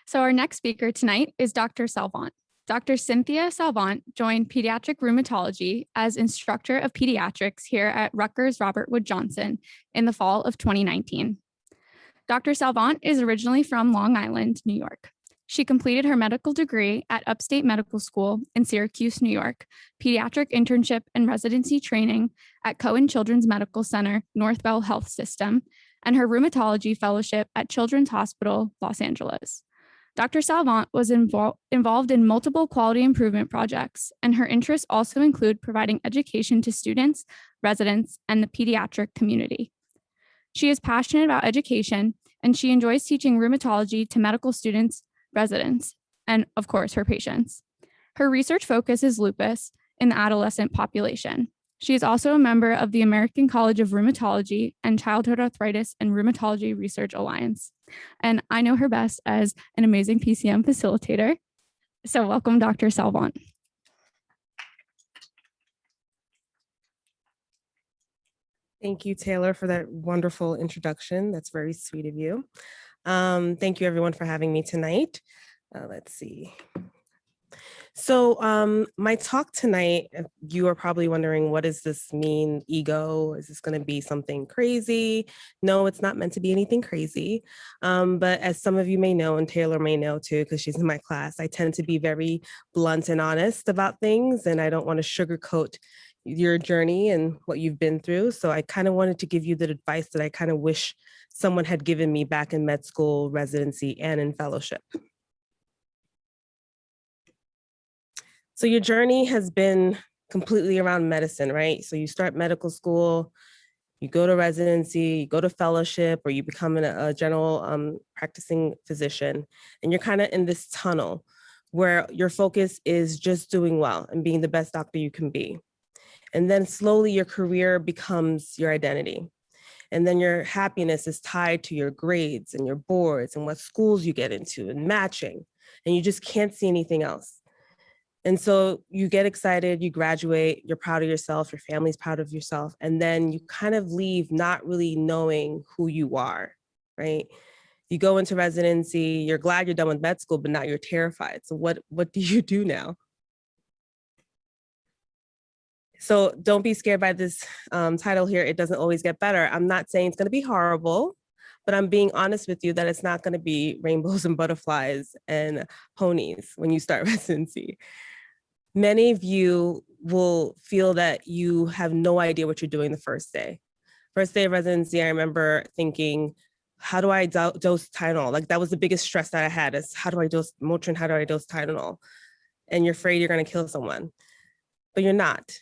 So our next speaker tonight is Dr. Salvant. Dr. Cynthia Salvant joined pediatric rheumatology as instructor of pediatrics here at Rutgers Robert Wood Johnson in the fall of 2019. Dr. Salvant is originally from Long Island, New York. She completed her medical degree at Upstate Medical School in Syracuse, New York, pediatric internship and residency training at Cohen Children's Medical Center, Northwell Health System, and her rheumatology fellowship at Children's Hospital, Los Angeles. Dr. Salvant was involved in multiple quality improvement projects, and her interests also include providing education to students, residents, and the pediatric community. She is passionate about education, and she enjoys teaching rheumatology to medical students, residents, and of course, her patients. Her research focus is lupus in the adolescent population. She is also a member of the American College of Rheumatology and Childhood Arthritis and Rheumatology Research Alliance. And I know her best as an amazing PCM facilitator. So welcome, Dr. Salvant. Thank you, Taylor, for that wonderful introduction. That's very sweet of you. Thank you, everyone, for having me tonight. Let's see. So my talk tonight, you are probably wondering, what does this mean, ego? Is this going to be something crazy? No, it's not meant to be anything crazy. But as some of you may know, and Taylor may know too, because she's in my class, I tend to be very blunt and honest about things, and I don't want to sugarcoat your journey and what you've been through. So I kind of wanted to give you the advice that I kind of wish someone had given me back in med school, residency, and in fellowship. So your journey has been completely around medicine, right? So you start medical school, you go to residency, you go to fellowship, or you become a general practicing physician, and you're kind of in this tunnel where your focus is just doing well and being the best doctor you can be. And then slowly your career becomes your identity. And then your happiness is tied to your grades and your boards and what schools you get into and matching, and you just can't see anything else. And so you get excited, you graduate, you're proud of yourself, your family's proud of yourself, and then you kind of leave not really knowing who you are, right? You go into residency, you're glad you're done with med school, but now you're terrified. So what do you do now? So don't be scared by this title here. It doesn't always get better. I'm not saying it's going to be horrible, but I'm being honest with you that it's not going to be rainbows and butterflies and ponies when you start residency. Many of you will feel that you have no idea what you're doing the first day. First day of residency, I remember thinking, how do I dose Tylenol? Like that was the biggest stress that I had, is how do I dose Motrin? How do I dose Tylenol? And you're afraid you're going to kill someone, but you're not,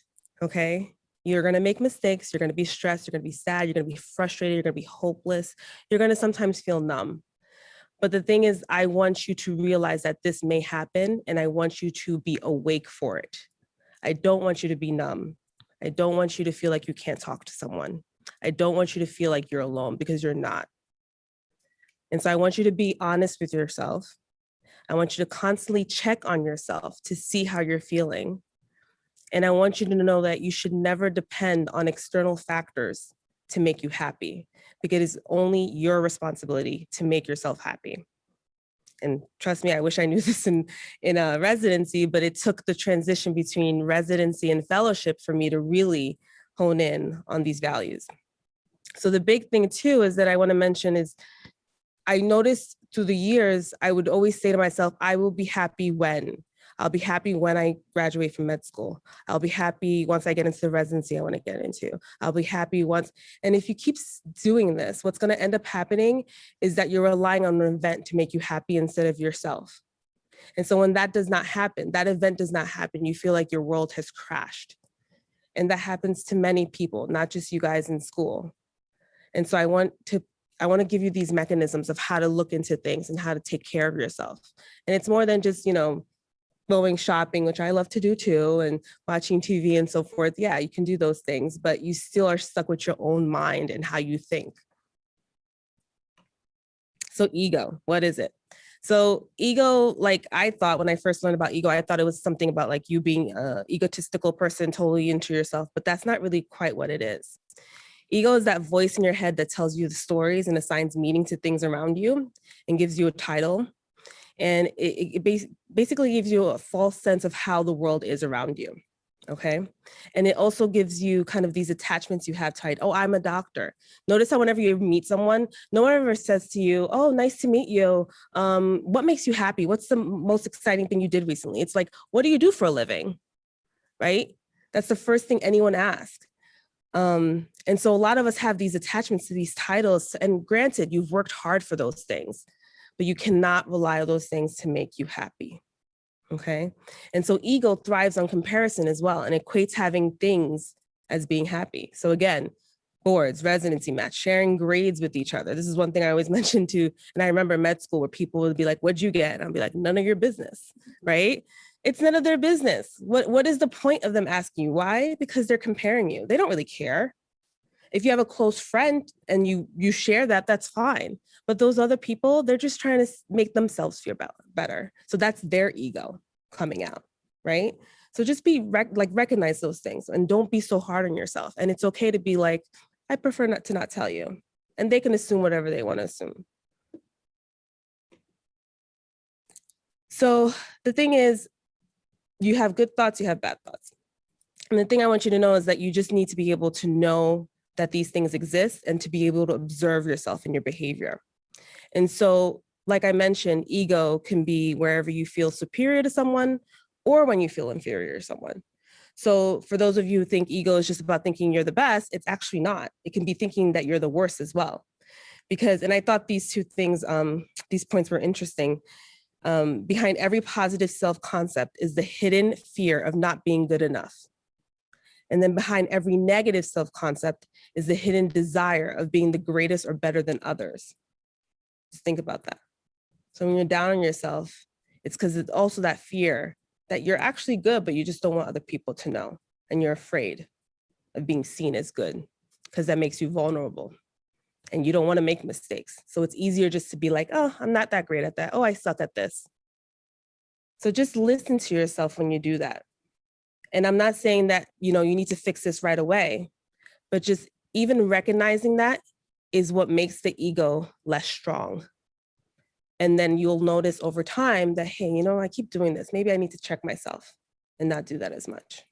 okay? You're going to make mistakes. You're going to be stressed. You're going to be sad. You're going to be frustrated. You're going to be hopeless. You're going to sometimes feel numb. But the thing is, I want you to realize that this may happen, and I want you to be awake for it. I don't want you to be numb. I don't want you to feel like you can't talk to someone. I don't want you to feel like you're alone, because you're not. And so I want you to be honest with yourself. I want you to constantly check on yourself to see how you're feeling. And I want you to know that you should never depend on external factors to make you happy, because it is only your responsibility to make yourself happy. And trust me, I wish I knew this in a residency, but it took the transition between residency and fellowship for me to really hone in on these values. So the big thing too is that I want to mention is, I noticed through the years, I would always say to myself, I will be happy when. I'll be happy when I graduate from med school. I'll be happy once I get into the residency I want to get into. I'll be happy once. And if you keep doing this, what's going to end up happening is that you're relying on an event to make you happy instead of yourself. And so when that does not happen, that event does not happen, you feel like your world has crashed. And that happens to many people, not just you guys in school. And so I want to give you these mechanisms of how to look into things and how to take care of yourself. And it's more than just, going shopping, which I love to do too, and watching TV and so forth. Yeah, you can do those things, but you still are stuck with your own mind and how you think. So ego, what is it? So ego, like I thought when I first learned about ego, I thought it was something about like you being an egotistical person, totally into yourself, but that's not really quite what it is. Ego is that voice in your head that tells you the stories and assigns meaning to things around you and gives you a title. And it basically gives you a false sense of how the world is around you. Okay. And it also gives you kind of these attachments you have tied. Oh, I'm a doctor. Notice how whenever you meet someone, no one ever says to you, oh, nice to meet you. What makes you happy? What's the most exciting thing you did recently? It's like, what do you do for a living? Right? That's the first thing anyone asks. And so a lot of us have these attachments to these titles. And granted, you've worked hard for those things, but you cannot rely on those things to make you happy. Okay. And so ego thrives on comparison as well and equates having things as being happy. So again, boards, residency match, sharing grades with each other. This is one thing I always mention too. And I remember med school where people would be like, what'd you get? And I'll be like, none of your business, right? It's none of their business. What is the point of them asking you? Why? Because they're comparing you. They don't really care. If you have a close friend and you share that, that's fine. But those other people, they're just trying to make themselves feel better. So that's their ego coming out, right? So just recognize those things and don't be so hard on yourself. And it's okay to be like, I prefer not to tell you. And they can assume whatever they want to assume. So the thing is, you have good thoughts, you have bad thoughts. And the thing I want you to know is that you just need to be able to know that these things exist and to be able to observe yourself and your behavior. And so, like I mentioned, ego can be wherever you feel superior to someone or when you feel inferior to someone. So for those of you who think ego is just about thinking you're the best, it's actually not. It can be thinking that you're the worst as well. Because, and I thought these two things, these points were interesting. Behind every positive self-concept is the hidden fear of not being good enough. And then behind every negative self-concept is the hidden desire of being the greatest or better than others. Just think about that. So when you're down on yourself, it's because it's also that fear that you're actually good, but you just don't want other people to know. And you're afraid of being seen as good because that makes you vulnerable and you don't want to make mistakes. So it's easier just to be like, oh, I'm not that great at that. Oh, I suck at this. So just listen to yourself when you do that. And I'm not saying that, you need to fix this right away, but just even recognizing that is what makes the ego less strong. And then you'll notice over time that, hey, I keep doing this. Maybe I need to check myself and not do that as much.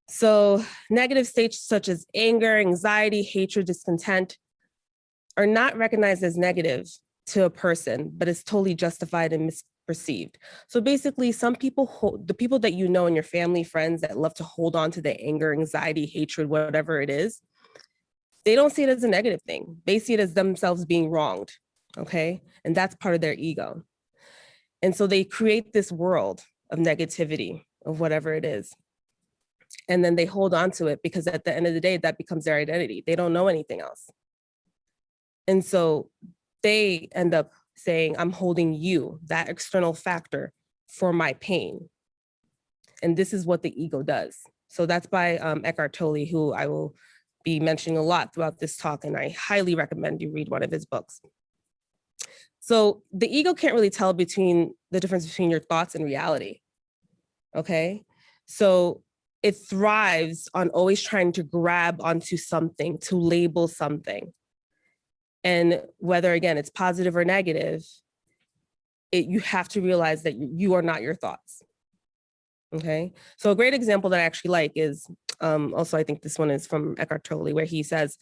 So negative states such as anger, anxiety, hatred, discontent are not recognized as negative to a person, but it's totally justified and misperceived. So basically, some people, the people that you know in your family, friends that love to hold on to their anger, anxiety, hatred, whatever it is, they don't see it as a negative thing. They see it as themselves being wronged, okay? And that's part of their ego. And so they create this world of negativity, of whatever it is. And then they hold on to it because at the end of the day, that becomes their identity. They don't know anything else. And so they end up saying, I'm holding you, that external factor, for my pain. And this is what the ego does. So that's by Eckhart Tolle, who I will be mentioning a lot throughout this talk, and I highly recommend you read one of his books. So the ego can't really tell the difference between your thoughts and reality, okay? So it thrives on always trying to grab onto something, to label something. And whether, again, it's positive or negative, you have to realize that you are not your thoughts, okay? So a great example that I actually like is, also I think this one is from Eckhart Tolle, where he says,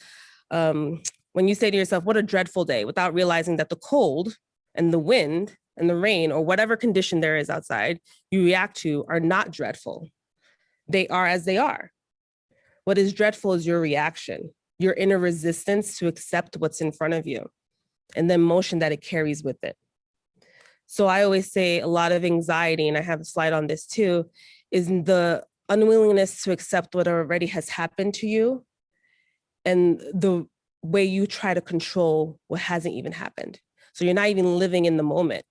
when you say to yourself, what a dreadful day, without realizing that the cold and the wind and the rain or whatever condition there is outside you react to are not dreadful. They are as they are. What is dreadful is your reaction, your inner resistance to accept what's in front of you and the emotion that it carries with it. So I always say a lot of anxiety, and I have a slide on this too, is the unwillingness to accept what already has happened to you and the way you try to control what hasn't even happened. So you're not even living in the moment.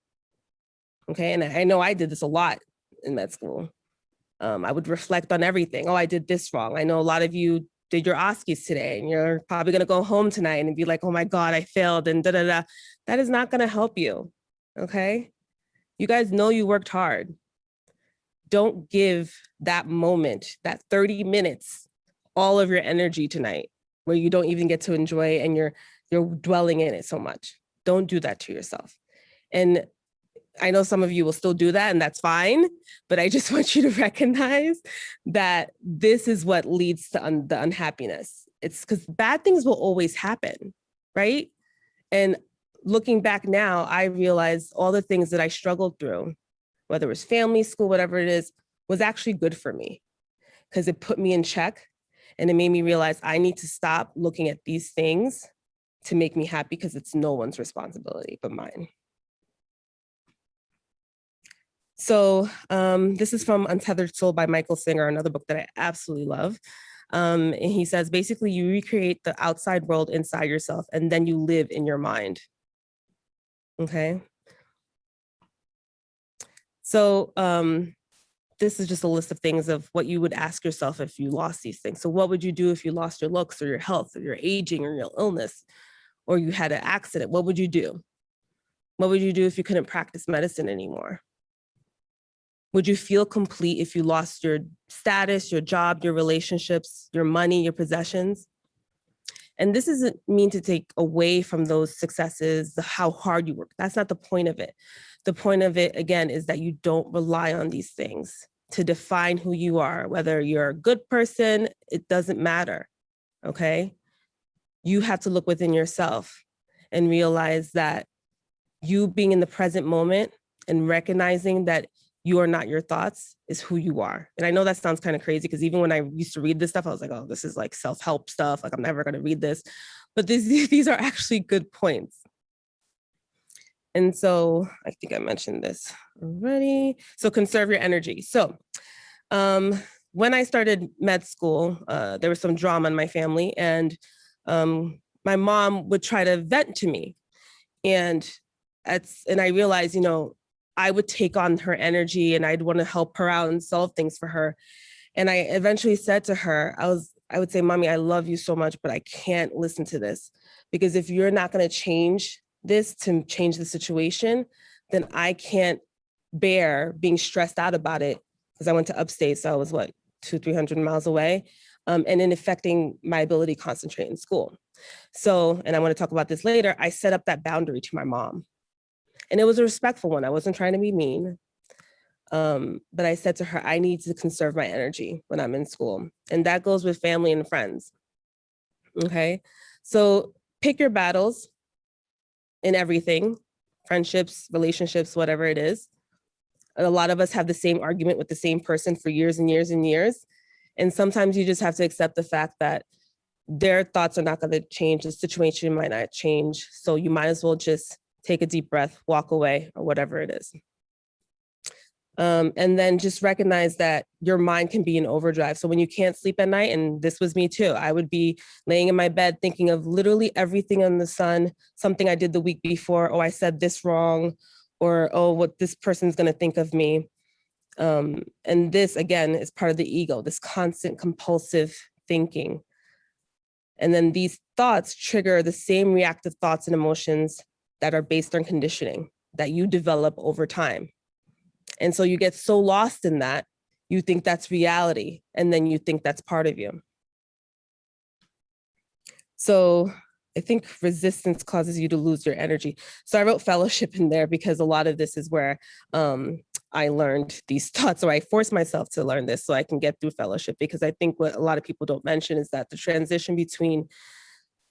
Okay, and I know I did this a lot in med school. I would reflect on everything. Oh, I did this wrong. I know a lot of you did your OSCEs today and you're probably gonna go home tonight and be like, oh my God, I failed and da-da-da. That is not gonna help you, okay? You guys know you worked hard. Don't give that moment, that 30 minutes, all of your energy tonight where you don't even get to enjoy and you're dwelling in it so much. Don't do that to yourself. And I know some of you will still do that, and that's fine, but I just want you to recognize that this is what leads to the unhappiness. It's because bad things will always happen, right? And looking back now, I realized all the things that I struggled through, whether it was family, school, whatever it is, was actually good for me because it put me in check and it made me realize I need to stop looking at these things to make me happy because it's no one's responsibility but mine. So this is from Untethered Soul by Michael Singer, another book that I absolutely love. And he says, basically, you recreate the outside world inside yourself, and then you live in your mind. Okay. So this is just a list of things of what you would ask yourself if you lost these things. So what would you do if you lost your looks or your health or your aging or your illness, or you had an accident? What would you do? What would you do if you couldn't practice medicine anymore? Would you feel complete if you lost your status, your job, your relationships, your money, your possessions? And this doesn't mean to take away from those successes, how hard you work. That's not the point of it. The point of it, again, is that you don't rely on these things to define who you are. Whether you're a good person, it doesn't matter, okay? You have to look within yourself and realize that you being in the present moment and recognizing that you are not your thoughts is who you are. And I know that sounds kind of crazy because even when I used to read this stuff, I was like, oh, this is like self-help stuff. Like I'm never going to read this. But these are actually good points. And so I think I mentioned this already. So conserve your energy. So when I started med school, there was some drama in my family, and my mom would try to vent to me. And I realized, I would take on her energy and I'd want to help her out and solve things for her. And I eventually said to her, I would say, Mommy, I love you so much, but I can't listen to this, because if you're not going to change this to change the situation, then I can't bear being stressed out about it, because I went to upstate. So I was 200-300 miles away, and in affecting my ability to concentrate in school. So, and I want to talk about this later, I set up that boundary to my mom. And it was a respectful one. I wasn't trying to be mean. But I said to her, I need to conserve my energy when I'm in school. And that goes with family and friends. Okay. So pick your battles in everything, friendships, relationships, whatever it is. A lot of us have the same argument with the same person for years and years and years. And sometimes you just have to accept the fact that their thoughts are not going to change. The situation might not change. So you might as well just take a deep breath, walk away, or whatever it is. And then just recognize that your mind can be in overdrive. So when you can't sleep at night, and this was me too, I would be laying in my bed thinking of literally everything under the sun, something I did the week before, oh, I said this wrong, or oh, what this person's going to think of me. And this, again, is part of the ego, this constant compulsive thinking. And then these thoughts trigger the same reactive thoughts and emotions that are based on conditioning that you develop over time. And so you get so lost in that, you think that's reality, and then you think that's part of you. So I think resistance causes you to lose your energy. So I wrote fellowship in there because a lot of this is where I learned these thoughts, or I forced myself to learn this so I can get through fellowship, because I think what a lot of people don't mention is that the transition between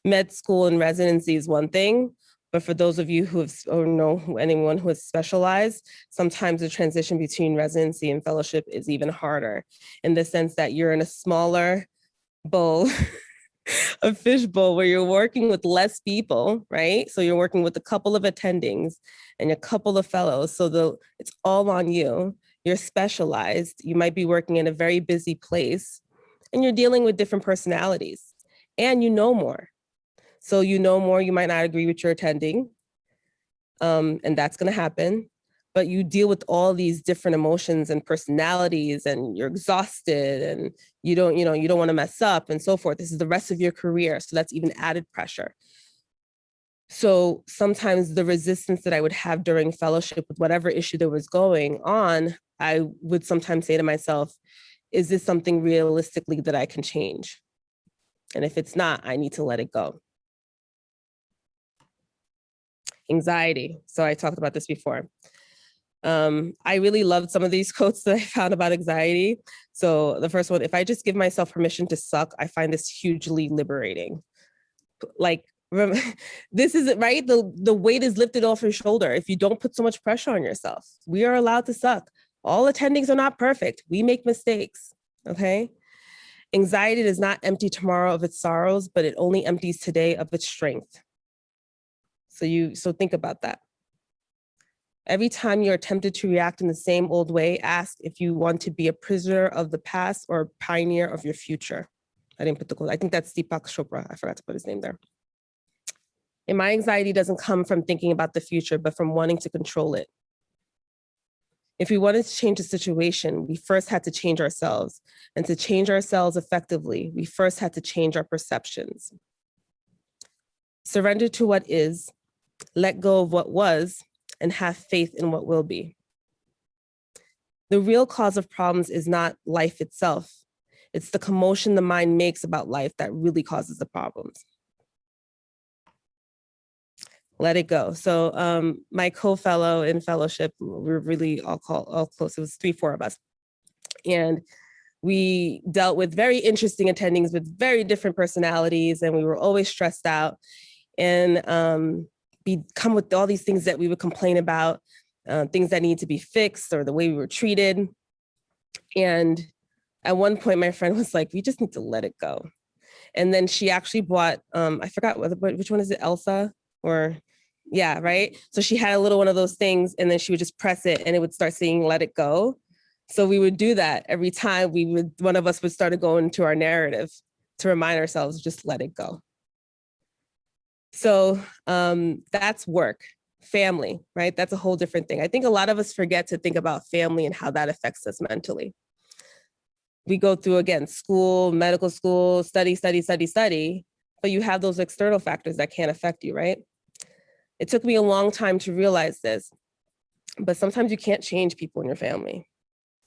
med school and residency is one thing, but for those of you who have, or know anyone who has specialized, sometimes the transition between residency and fellowship is even harder, in the sense that you're in a smaller bowl, a fish bowl, where you're working with less people, right? So you're working with a couple of attendings and a couple of fellows. So it's all on you. You're specialized. You might be working in a very busy place, and you're dealing with different personalities, and you know more. So you know more, you might not agree with your attending, and that's going to happen, but you deal with all these different emotions and personalities, and you're exhausted, and you don't want to mess up, and so forth. This is the rest of your career, so that's even added pressure. So sometimes the resistance that I would have during fellowship with whatever issue that was going on, I would sometimes say to myself, is this something realistically that I can change? And if it's not, I need to let it go. Anxiety. So I talked about this before. I really loved some of these quotes that I found about anxiety. So the first one, if I just give myself permission to suck, I find this hugely liberating. Like, this is it, right? The weight is lifted off your shoulder if you don't put so much pressure on yourself. We are allowed to suck. All attendings are not perfect. We make mistakes, okay? Anxiety does not empty tomorrow of its sorrows, but it only empties today of its strength. So think about that. Every time you're tempted to react in the same old way, ask if you want to be a prisoner of the past or a pioneer of your future. I didn't put the quote. I think that's Deepak Chopra. I forgot to put his name there. And my anxiety doesn't come from thinking about the future, but from wanting to control it. If we wanted to change the situation, we first had to change ourselves. And to change ourselves effectively, we first had to change our perceptions. Surrender to what is, let go of what was, and have faith in what will be. The real cause of problems is not life itself. It's the commotion the mind makes about life that really causes the problems. Let it go. So my co-fellow in fellowship, we're really all close. It was 3-4 of us. And we dealt with very interesting attendings with very different personalities, and we were always stressed out. And we come with all these things that we would complain about, things that need to be fixed or the way we were treated. And at one point, my friend was like, we just need to let it go. And then she actually bought, I forgot which one is it, Elsa? Or yeah, right? So she had a little one of those things, and then she would just press it and it would start saying, let it go. So we would do that every time one of us would start to go into our narrative to remind ourselves, just let it go. So that's work, family, right? That's a whole different thing. I think a lot of us forget to think about family and how that affects us mentally. We go through, again, school, medical school, study, but you have those external factors that can't affect you, right? It took me a long time to realize this, but sometimes you can't change people in your family.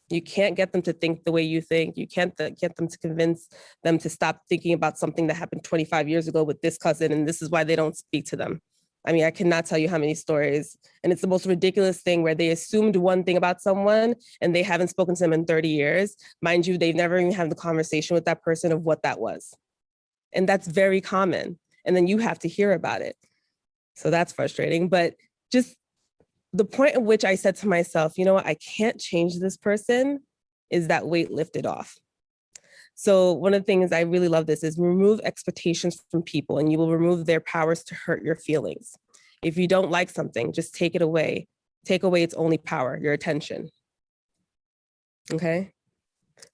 You can't get them to think the way you think. You can't get them to convince them to stop thinking about something that happened 25 years ago with this cousin, and this is why they don't speak to them. I mean, I cannot tell you how many stories, and it's the most ridiculous thing where they assumed one thing about someone and they haven't spoken to them in 30 years. Mind you, they've never even had the conversation with that person of what that was. And that's very common. And then you have to hear about it. So that's frustrating, but just the point at which I said to myself, you know what, I can't change this person, is that weight lifted off. So one of the things I really love this is remove expectations from people and you will remove their powers to hurt your feelings. If you don't like something, just take it away. Take away its only power, your attention. Okay?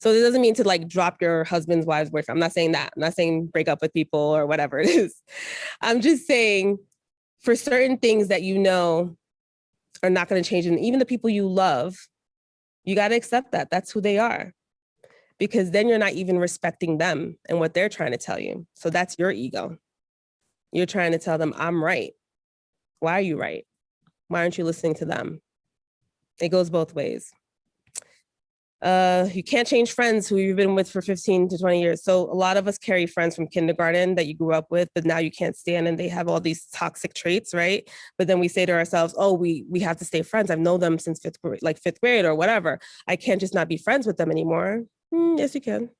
So it doesn't mean to like drop your husband's wife's boyfriend. I'm not saying that. I'm not saying break up with people or whatever it is. I'm just saying for certain things that you know are not going to change, and even the people you love, you got to accept that that's who they are, because then you're not even respecting them and what they're trying to tell you. So that's your ego. You're trying to tell them, I'm right. Why are you right? Why aren't you listening to them? It goes both ways. You can't change friends who you've been with for 15 to 20 years. So a lot of us carry friends from kindergarten that you grew up with, but now you can't stand, and they have all these toxic traits, right? But then we say to ourselves, oh, we have to stay friends. I've known them since fifth grade or whatever. I can't just not be friends with them anymore. Yes, you can.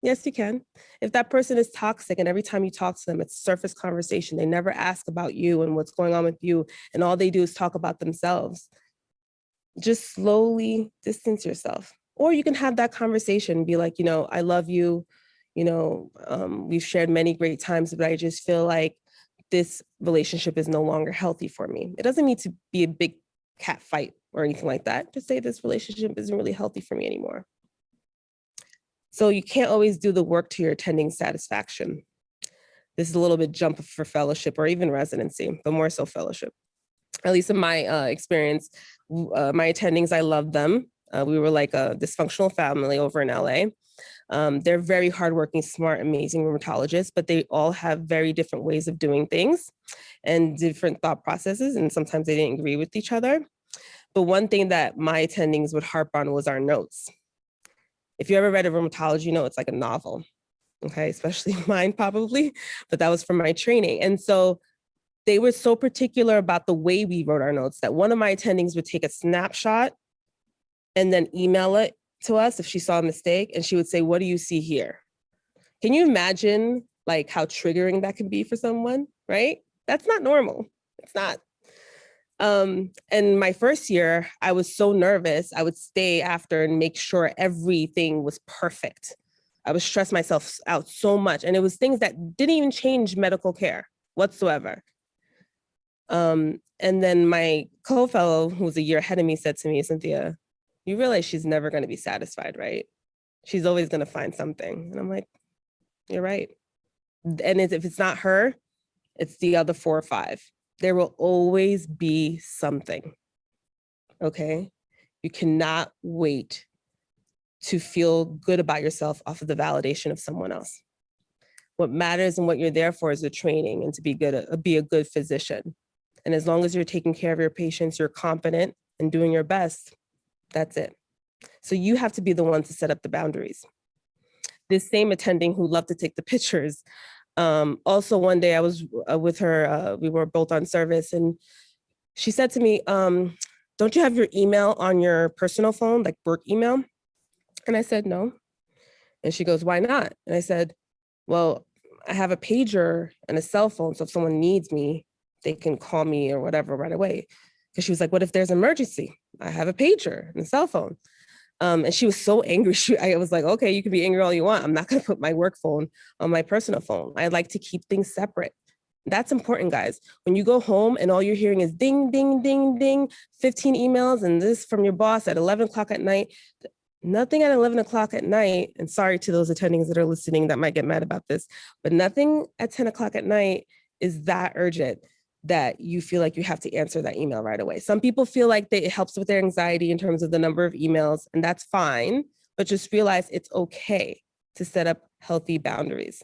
Yes, you can. If that person is toxic and every time you talk to them, it's surface conversation, they never ask about you and what's going on with you, and all they do is talk about themselves, just slowly distance yourself. Or you can have that conversation, be like, I love you, we've shared many great times, but I just feel like this relationship is no longer healthy for me. It doesn't need to be a big cat fight or anything like that. Just say this relationship isn't really healthy for me anymore. So you can't always do the work to your attending satisfaction. This is a little bit jump for fellowship or even residency, but more so fellowship. At least in my experience, my attendings, I loved them. We were like a dysfunctional family over in LA. They're very hardworking, smart, amazing rheumatologists, but they all have very different ways of doing things and different thought processes. And sometimes they didn't agree with each other. But one thing that my attendings would harp on was our notes. If you ever read a rheumatology note, it's like a novel, okay? Especially mine probably, but that was from my training. And so they were so particular about the way we wrote our notes that one of my attendings would take a snapshot and then email it to us if she saw a mistake. And she would say, what do you see here? Can you imagine like how triggering that can be for someone, right? That's not normal. It's not. And my first year, I was so nervous. I would stay after and make sure everything was perfect. I would stress myself out so much. And it was things that didn't even change medical care whatsoever. And then my co-fellow, who was a year ahead of me, said to me, Cynthia, you realize she's never going to be satisfied, right? She's always going to find something. And I'm like, you're right. And if it's not her, it's the other 4 or 5. There will always be something, okay? You cannot wait to feel good about yourself off of the validation of someone else. What matters and what you're there for is the training and to be a good physician. And as long as you're taking care of your patients, you're competent and doing your best, that's it. So you have to be the one to set up the boundaries. This same attending who loved to take the pictures, also one day I was with her, we were both on service, and she said to me, don't you have your email on your personal phone, like work email? And I said, no. And she goes, why not? And I said, well, I have a pager and a cell phone, so if someone needs me, they can call me or whatever right away. Because she was like, what if there's an emergency? I have a pager and a cell phone. And she was so angry. I was like, okay, you can be angry all you want. I'm not going to put my work phone on my personal phone. I like to keep things separate. That's important, guys. When you go home and all you're hearing is ding, ding, ding, ding, 15 emails and this from your boss at 11 o'clock at night, nothing at 11 o'clock at night, and sorry to those attendings that are listening that might get mad about this, but nothing at 10 o'clock at night is that urgent that you feel like you have to answer that email right away. Some people feel like it helps with their anxiety in terms of the number of emails, and that's fine, but just realize it's okay to set up healthy boundaries.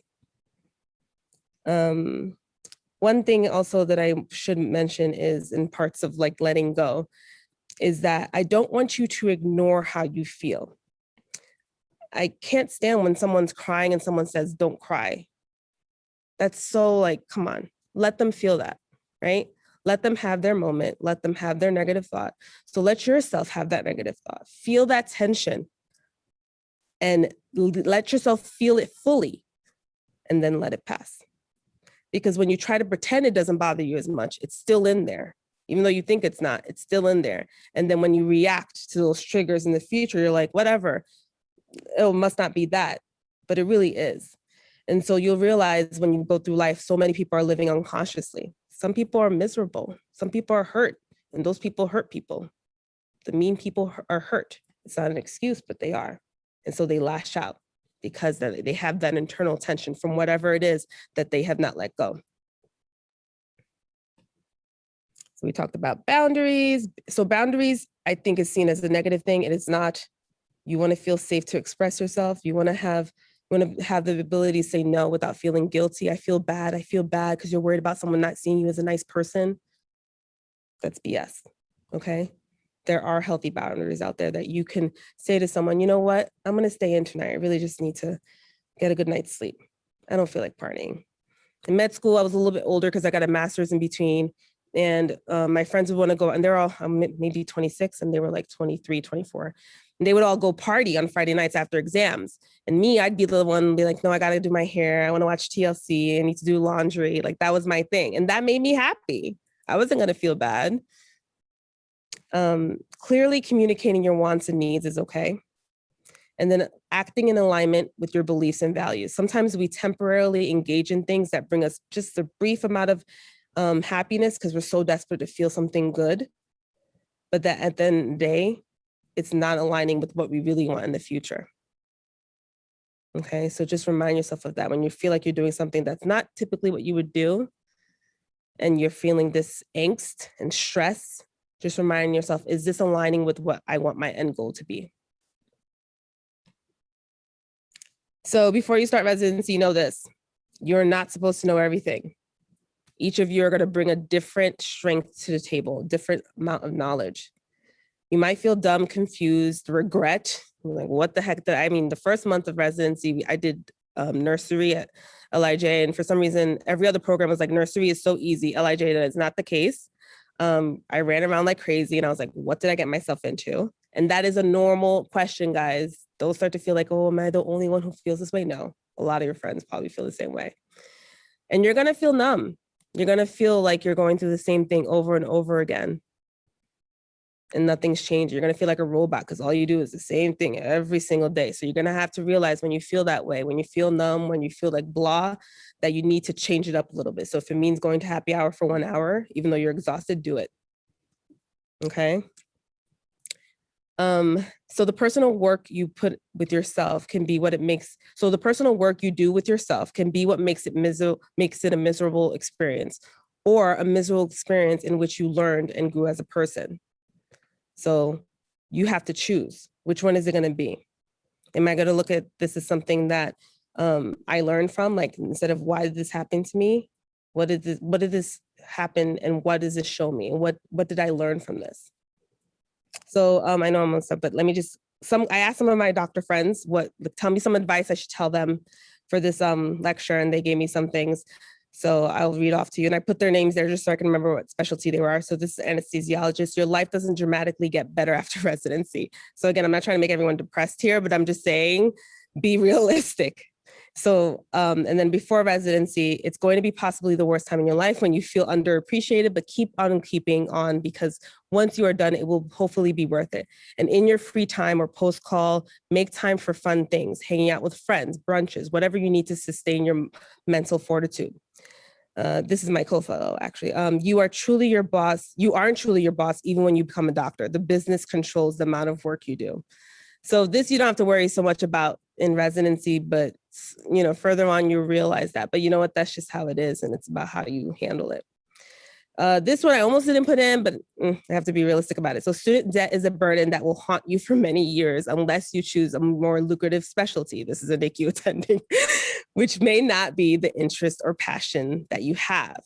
One thing also that I should mention is in parts of like letting go, is that I don't want you to ignore how you feel. I can't stand when someone's crying and someone says, don't cry. That's so like, come on, let them feel that. Right? Let them have their moment. Let them have their negative thought. So let yourself have that negative thought. Feel that tension and let yourself feel it fully and then let it pass. Because when you try to pretend it doesn't bother you as much, it's still in there. Even though you think it's not, it's still in there. And then when you react to those triggers in the future, you're like, whatever, it must not be that, but it really is. And so you'll realize when you go through life, so many people are living unconsciously. Some people are miserable. Some people are hurt, and those people hurt people. The mean people are hurt. It's not an excuse, but they are. And so they lash out because they have that internal tension from whatever it is that they have not let go. So we talked about boundaries. So boundaries, I think, is seen as a negative thing. It is not. You want to feel safe to express yourself. You want to have the ability to say no without feeling guilty. I feel bad because you're worried about someone not seeing you as a nice person. That's BS, okay? There are healthy boundaries out there that you can say to someone, you know what? I'm gonna stay in tonight. I really just need to get a good night's sleep. I don't feel like partying. In med school, I was a little bit older because I got a master's in between, and my friends would wanna go, and they're all maybe 26, and they were like 23, 24. And they would all go party on Friday nights after exams. And me, I'd be the one be like, no, I gotta do my hair. I wanna watch TLC. I need to do laundry. Like that was my thing. And that made me happy. I wasn't gonna feel bad. Clearly communicating your wants and needs is okay. And then acting in alignment with your beliefs and values. Sometimes we temporarily engage in things that bring us just a brief amount of happiness because we're so desperate to feel something good. But that at the end of the day, it's not aligning with what we really want in the future. Okay, so just remind yourself of that when you feel like you're doing something that's not typically what you would do and you're feeling this angst and stress, just remind yourself, is this aligning with what I want my end goal to be? So before you start residency, know this, you're not supposed to know everything. Each of you are going to bring a different strength to the table, different amount of knowledge. You might feel dumb, confused, regret, like what the heck I mean, the first month of residency, I did nursery at LIJ. And for some reason, every other program was like, nursery is so easy. LIJ, that is not the case. I ran around like crazy and I was like, what did I get myself into? And that is a normal question, guys. Don't start to feel like, oh, am I the only one who feels this way? No, a lot of your friends probably feel the same way. And you're going to feel numb. You're going to feel like you're going through the same thing over and over again. And nothing's changed. You're going to feel like a robot because all you do is the same thing every single day. So you're going to have to realize when you feel that way, when you feel numb, when you feel like blah, that you need to change it up a little bit. So if it means going to happy hour for 1 hour, even though you're exhausted, do it. Okay. So the personal work you put with yourself can be what it makes. So the personal work you do with yourself can be what makes it a miserable experience, or a miserable experience in which you learned and grew as a person. So you have to choose, which one is it going to be? Am I going to look at this as something that I learned from, like, instead of why did this happen to me? What did this happen, and what does this show me? And what did I learn from this? So I know I'm almost up, but let me just, I asked some of my doctor friends, tell me some advice I should tell them for this lecture, and they gave me some things. So I'll read off to you, and I put their names there just so I can remember what specialty they were. So this is anesthesiologist. Your life doesn't dramatically get better after residency. So again, I'm not trying to make everyone depressed here, but I'm just saying, be realistic. So, and then before residency, it's going to be possibly the worst time in your life when you feel underappreciated, but keep on keeping on, because once you are done, it will hopefully be worth it. And in your free time or post-call, make time for fun things, hanging out with friends, brunches, whatever you need to sustain your mental fortitude. This is my co-fellow, actually. You are truly your boss. You aren't truly your boss, even when you become a doctor. The business controls the amount of work you do. So this, you don't have to worry so much about in residency, but further on, you realize that. But you know what? That's just how it is, and it's about how you handle it. This one I almost didn't put in, but I have to be realistic about it. So student debt is a burden that will haunt you for many years unless you choose a more lucrative specialty. This is a NICU attending, which may not be the interest or passion that you have.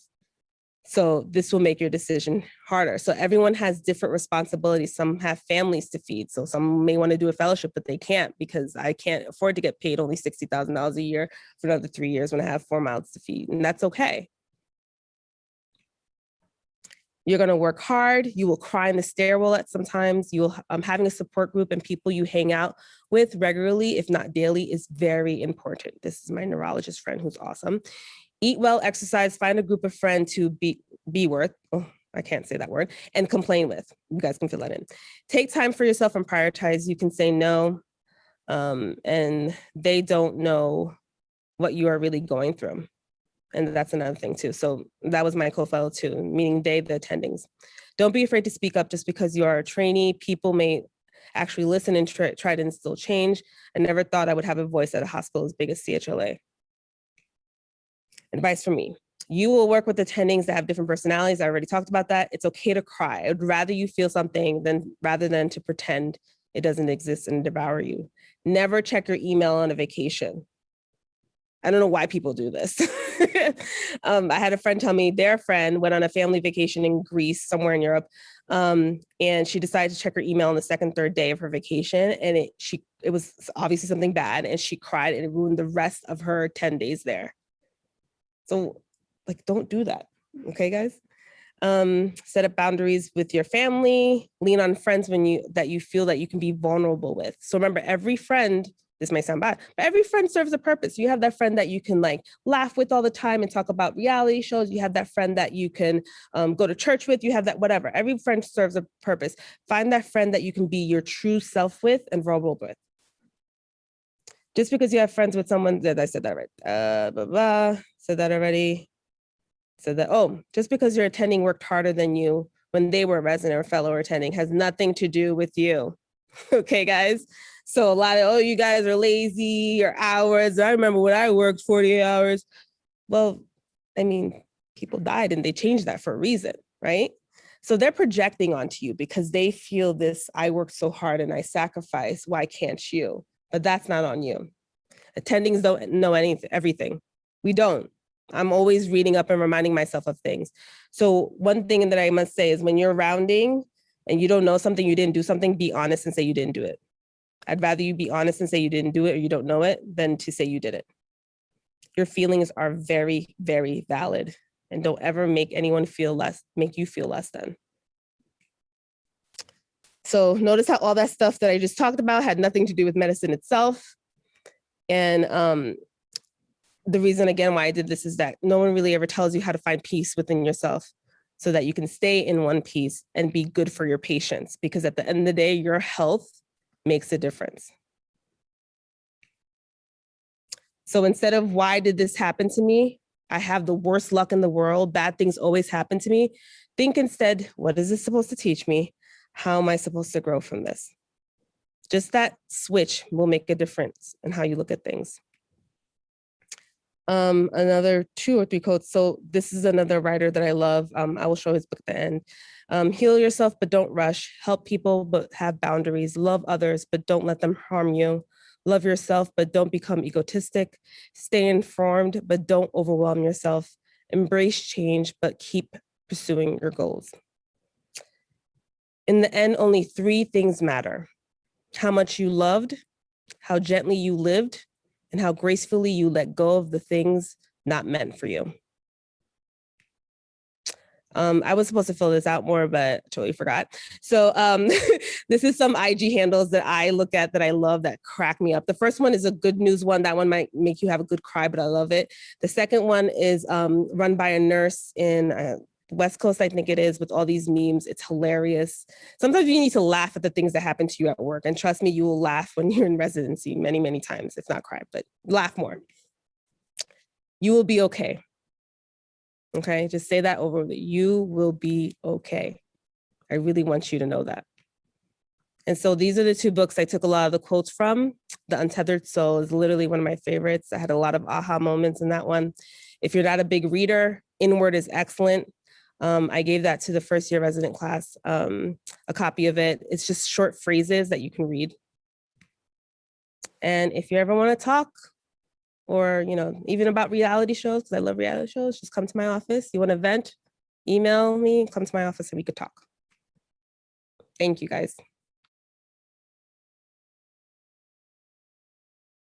So this will make your decision harder. So everyone has different responsibilities. Some have families to feed. So some may want to do a fellowship, but they can't, because I can't afford to get paid only $60,000 a year for another 3 years when I have 4 mouths to feed. And that's okay. You're going to work hard. You will cry in the stairwell at sometimes. You will having a support group and people you hang out with regularly, if not daily, is very important. This is my neurologist friend who's awesome. Eat well, exercise, find a group of friends to be worth, I can't say that word, and complain with. You guys can fill that in. Take time for yourself and prioritize. You can say no, and they don't know what you are really going through. And that's another thing too. So that was my co-fellow too, meaning they, the attendings. Don't be afraid to speak up just because you are a trainee. People may actually listen and try to instill change. I never thought I would have a voice at a hospital as big as CHLA. Advice from me. You will work with attendings that have different personalities. I already talked about that. It's okay to cry. I would rather you feel something rather than to pretend it doesn't exist and devour you. Never check your email on a vacation. I don't know why people do this. I had a friend tell me their friend went on a family vacation in Greece, somewhere in Europe. And she decided to check her email on the second, third day of her vacation. And it was obviously something bad. And she cried, and it ruined the rest of her 10 days there. So don't do that. Okay, guys? Set up boundaries with your family, lean on friends that you feel that you can be vulnerable with. So remember, every friend, this may sound bad, but every friend serves a purpose. You have that friend that you can laugh with all the time and talk about reality shows. You have that friend that you can go to church with. You have that whatever. Every friend serves a purpose. Find that friend that you can be your true self with and vulnerable with. Just because you have friends with someone, that I said that right, said that already. Said that, just because your attending worked harder than you when they were a resident or fellow or attending has nothing to do with you. Okay, guys? So a lot of, you guys are lazy, your hours. I remember when I worked 48 hours. Well, I mean, people died and they changed that for a reason, right? So they're projecting onto you because they feel this, I worked so hard and I sacrificed, why can't you? But that's not on you. Attendings don't know everything. We don't. I'm always reading up and reminding myself of things. So one thing that I must say is when you're rounding and you don't know something, you didn't do something, be honest and say you didn't do it. I'd rather you be honest and say you didn't do it or you don't know it than to say you did it. Your feelings are very, very valid, and don't ever make anyone make you feel less than. So notice how all that stuff that I just talked about had nothing to do with medicine itself. And the reason, again, why I did this is that no one really ever tells you how to find peace within yourself so that you can stay in one piece and be good for your patients. Because at the end of the day, your health makes a difference. So instead of why did this happen to me? I have the worst luck in the world. Bad things always happen to me. Think instead, what is this supposed to teach me? How am I supposed to grow from this? Just that switch will make a difference in how you look at things. Another 2 or 3 quotes. So this is another writer that I love. I will show his book at the end. Heal yourself, but don't rush. Help people, but have boundaries. Love others, but don't let them harm you. Love yourself, but don't become egotistic. Stay informed, but don't overwhelm yourself. Embrace change, but keep pursuing your goals. In the end, only 3 things matter: how much you loved, how gently you lived, and how gracefully you let go of the things not meant for you. I was supposed to fill this out more, but I totally forgot. So this is some IG handles that I look at that I love that crack me up. The first one is a good news one. That one might make you have a good cry, but I love it. The second one is run by a nurse in West Coast, I think it is, with all these memes. It's hilarious. Sometimes you need to laugh at the things that happen to you at work. And trust me, you will laugh when you're in residency many, many times, if not cry, but laugh more. You will be okay. Okay, just say that over. You will be okay. I really want you to know that. And so these are the 2 books I took a lot of the quotes from. The Untethered Soul is literally one of my favorites. I had a lot of aha moments in that one. If you're not a big reader, Inward is excellent. I gave that to the first year resident class, a copy of it. It's just short phrases that you can read. And if you ever want to talk, or, even about reality shows, because I love reality shows, just come to my office. You want to vent, email me, come to my office and we could talk. Thank you, guys.